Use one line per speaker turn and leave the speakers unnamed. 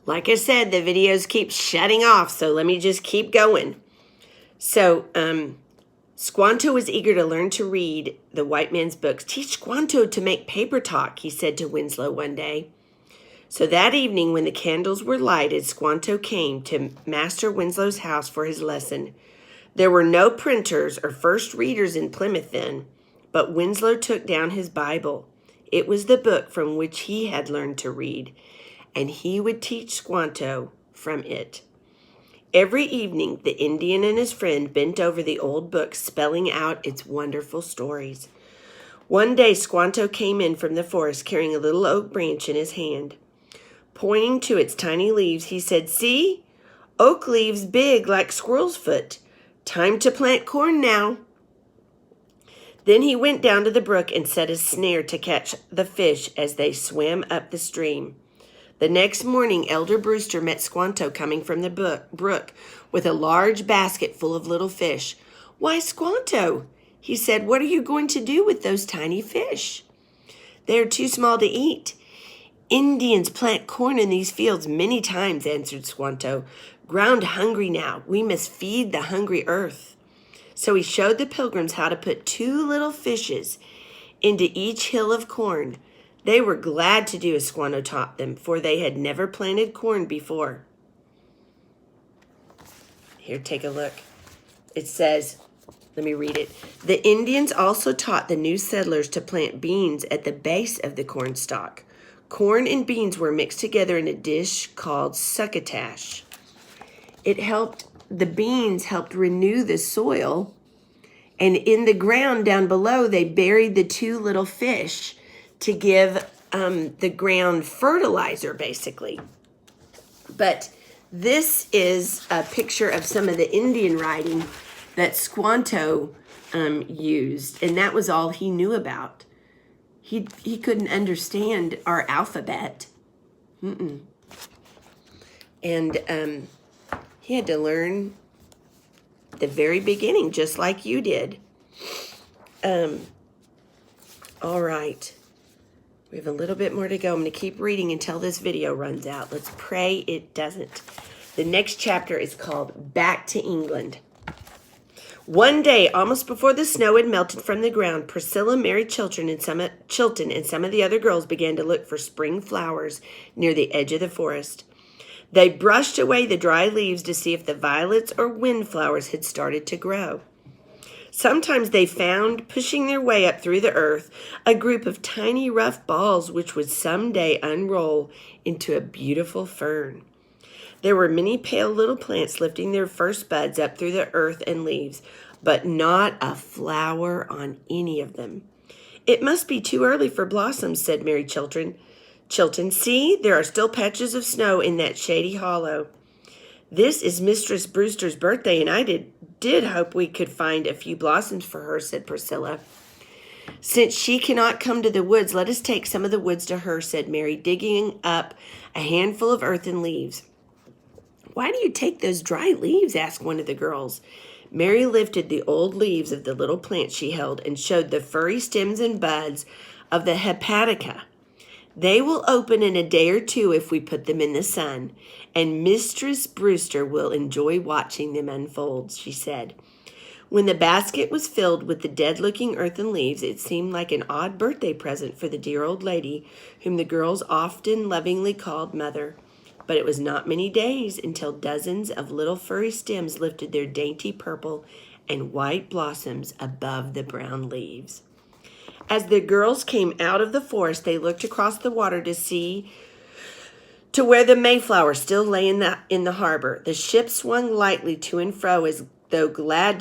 Like I said, the videos keep shutting off, so let me just keep going. So, Squanto was eager to learn to read the white man's books. Teach Squanto to make paper talk, he said to Winslow one day. So that evening, when the candles were lighted, Squanto came to Master Winslow's house for his lesson. There were no printers or first readers in Plymouth then, but Winslow took down his Bible. It was the book from which he had learned to read, and he would teach Squanto from it. Every evening, the Indian and his friend bent over the old book, spelling out its wonderful stories. One day, Squanto came in from the forest carrying a little oak branch in his hand. Pointing to its tiny leaves, he said, "See? Oak leaves big like squirrel's foot. Time to plant corn now." Then he went down to the brook and set a snare to catch the fish as they swam up the stream. The next morning, Elder Brewster met Squanto coming from the brook with a large basket full of little fish. "Why, Squanto," he said, "what are you going to do with those tiny fish?" "They are too small to eat. Indians plant corn in these fields many times," answered Squanto. "Ground hungry now, we must feed the hungry earth." So he showed the pilgrims how to put 2 little fishes into each hill of corn. They were glad to do as Squanto taught them, for they had never planted corn before. Here, take a look. It says, let me read it. "The Indians also taught the new settlers to plant beans at the base of the corn stalk. Corn and beans were mixed together in a dish called succotash. The beans helped renew the soil, and in the ground down below, they buried the 2 little fish to give the ground fertilizer, basically." But this is a picture of some of the Indian writing that Squanto used, and that was all he knew about. He couldn't understand our alphabet. And he had to learn the very beginning, just like you did. All right. We have a little bit more to go. I'm going to keep reading until this video runs out. Let's pray it doesn't. The next chapter is called Back to England. One day, almost before the snow had melted from the ground, Priscilla, Mary Chilton, and some of the other girls began to look for spring flowers near the edge of the forest. They brushed away the dry leaves to see if the violets or windflowers had started to grow. Sometimes they found, pushing their way up through the earth, a group of tiny rough balls which would someday unroll into a beautiful fern. There were many pale little plants lifting their first buds up through the earth and leaves, but not a flower on any of them. "It must be too early for blossoms," said Mary Chilton. "See, there are still patches of snow in that shady hollow." "This is Mistress Brewster's birthday, and I did hope we could find a few blossoms for her," said Priscilla. "Since she cannot come to the woods, let us take some of the woods to her," said Mary, digging up a handful of earth and leaves. "Why do you take those dry leaves?" asked one of the girls. Mary lifted the old leaves of the little plant she held and showed the furry stems and buds of the hepatica. "They will open in a day or 2 if we put them in the sun, and Mistress Brewster will enjoy watching them unfold," she said. When the basket was filled with the dead-looking earthen leaves, it seemed like an odd birthday present for the dear old lady, whom the girls often lovingly called Mother. But it was not many days until dozens of little furry stems lifted their dainty purple and white blossoms above the brown leaves. As the girls came out of the forest, they looked across the water to where the Mayflower still lay in the harbor. The ship swung lightly to and fro as though glad